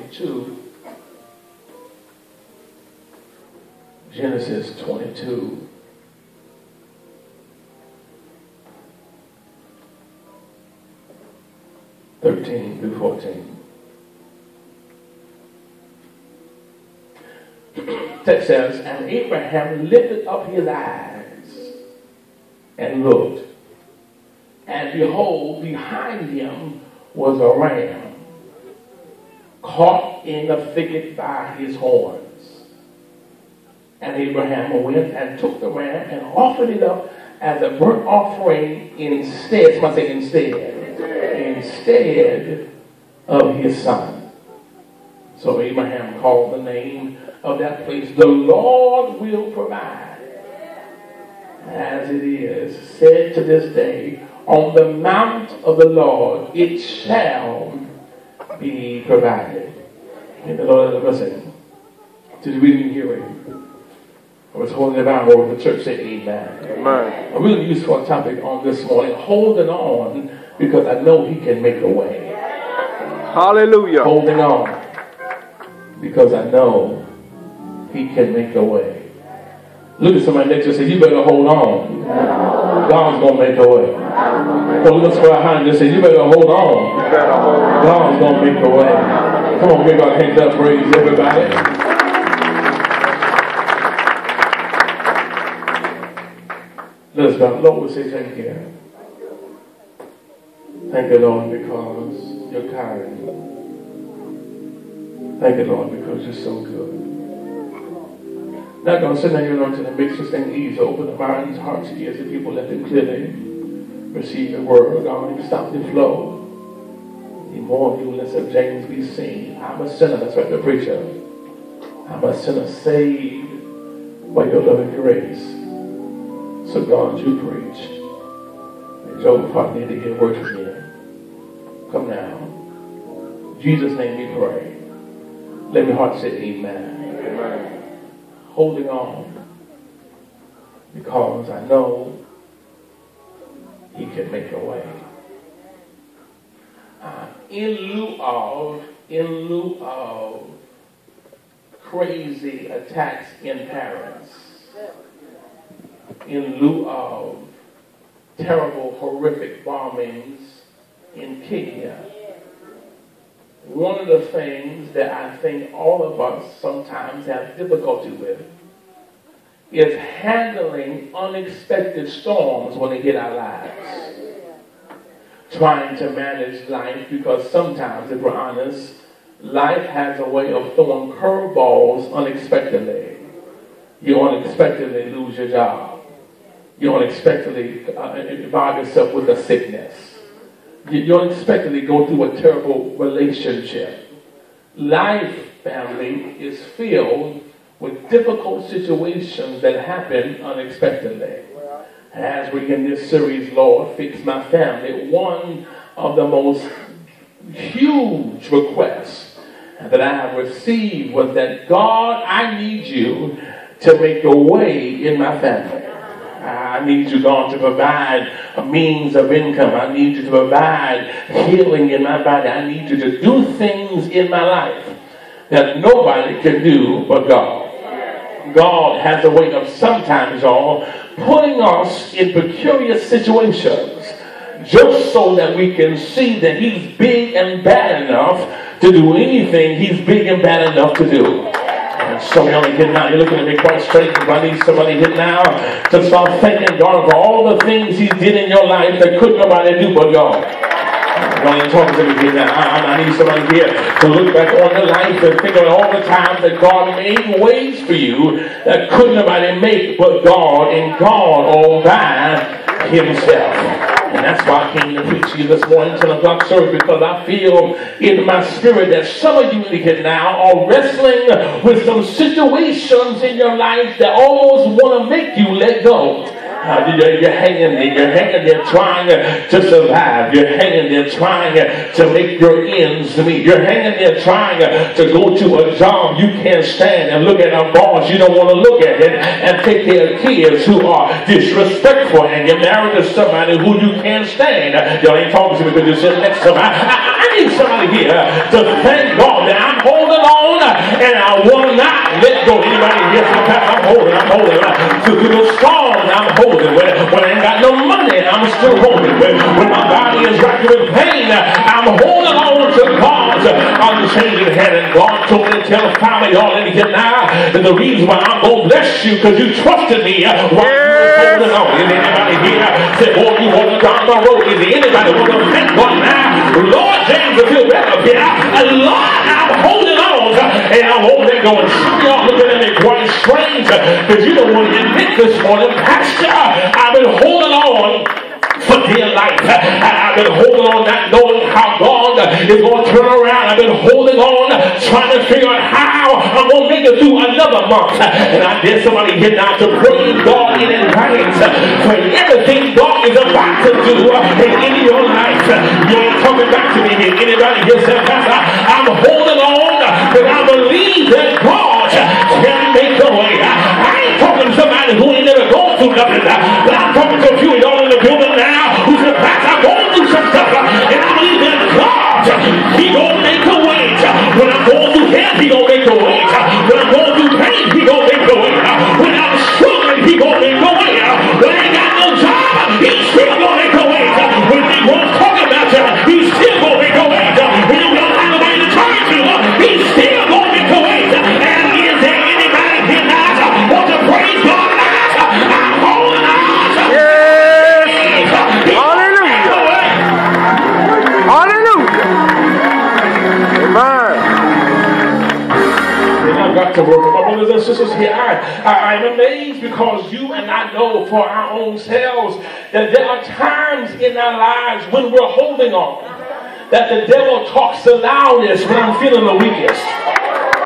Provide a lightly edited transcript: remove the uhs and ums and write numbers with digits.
22. Genesis 22. (13 through 14). Text says, and Abraham lifted up his eyes and looked, and behold, behind him was a ram caught in the thicket by his horns. And Abraham went and took the ram and offered it up as a burnt offering instead. Somebody say instead of his son. So Abraham called the name of that place, the Lord will provide. As it is said to this day, on the mount of the Lord it shall be provided. May the Lord listen to the reading and hearing. I was holding the Bible, the church said amen. Amen. A really useful topic on this morning, holding on because I know he can make a way. Hallelujah. Holding on because I know he can make a way. Look at somebody next to you and say, you better hold on. God's going to make a way. Or look somebody behind you and say, you better hold on. God's going to make a way. Come on, give our hands up, praise everybody. Let us bow. Lord, we say thank you. Thank you, Lord, because you're kind. Thank you, Lord, because you're so good. Not going to sit down here on to the makes this thing easy. Open the minds, hearts, ears of people. Let them clearly receive the word. God, and stop the flow. Need more of you. Let's have James be seen. I'm a sinner. That's right, the preacher. I'm a sinner saved by your loving grace. So God, you preach. And Job probably need to hear words from you. Come now. In Jesus' name we pray. Let me heart say amen. Amen. Holding on because I know he can make a way. In lieu of crazy attacks in Paris, in lieu of terrible, horrific bombings in Kenya, one of the things that I think all of us sometimes have difficulty with is handling unexpected storms when they hit our lives. Trying to manage life, because sometimes, if we're honest, life has a way of throwing curveballs unexpectedly. You unexpectedly lose your job. You unexpectedly involve yourself with a sickness. You unexpectedly go through a terrible relationship. Life, family, is filled with difficult situations that happen unexpectedly. As we in this series, Lord, Fix My Family, one of the most huge requests that I have received was that, God, I need you to make a way in my family. I need you, God, to provide a means of income. I need you to provide healing in my body. I need you to do things in my life that nobody can do but God. God has a way of sometimes, y'all, putting us in peculiar situations just so that we can see that he's big and bad enough to do anything he's big and bad enough to do. Some of y'all here now, you're looking at me quite straight, because I need somebody here now to start thanking God for all the things he did in your life that couldn't nobody do but God. Y'all ain't talking to me here now. I need somebody here to look back on your life and think about all the times that God made ways for you that couldn't nobody make but God, and God all by himself. And that's why I came to preach to you this morning, 10 o'clock service, because I feel in my spirit that some of you here now are wrestling with some situations in your life that almost want to make you let go. You're hanging there trying to survive. You're hanging there trying to make your ends meet. You're hanging there trying to go to a job you can't stand and look at a boss you don't want to look at it and take care of kids who are disrespectful, and you're married to somebody who you can't stand. Y'all ain't talking to me because you're sitting next to somebody. I need somebody here to thank God that I'm holding not let go. Anybody here? I'm holding. Through those storms, I'm holding. When I ain't got no money, I'm still holding. When my body is racking with pain, I'm holding on to God's unchanging hand. And God told me to tell the family, y'all in here now, that the reason why I'm going to bless you because you trusted me while you were holding on. Is anybody here? Say, boy, you want to down my road. Is anybody want to thank God now? Lord James, I feel better up here. Lord, I'm holding on. And I'm holding going. Some of y'all looking at me quite strange because you don't want to admit this morning, Pastor, I've been holding on for dear life. I've been holding on not knowing how God is going to turn around. I've been holding on trying to figure out how I'm going to make it through another month. And I dare somebody here now to praise God in advance for everything God is about to do in your life. You ain't coming back to me here. Anybody here say, Pastor, I'm holding on because I believe that God can make a way. I ain't talking to somebody who ain't never gone through nothing, but I'm talking to a few of y'all in the building now who said, Pastor, I'm going through some stuff, and I believe that God, He gonna make a way. When I'm going through hell, He gonna make a way. When I'm going through pain, He gonna make a way. When I'm struggling, He gonna make a way. When I ain't got no job, He's still gonna make a way. When they won't talk about you, He's still gonna make a way. When you don't have nobody to turn to, He's still gonna make a way. And is there anybody here now want to praise God? I'm holding on. Yes. Hallelujah. Hallelujah. Amen. And I've got to work with my brothers and sisters here. I'm amazed because you and I know for our own selves that there are times in our lives when we're holding on that the devil talks the loudest when I'm feeling the weakest.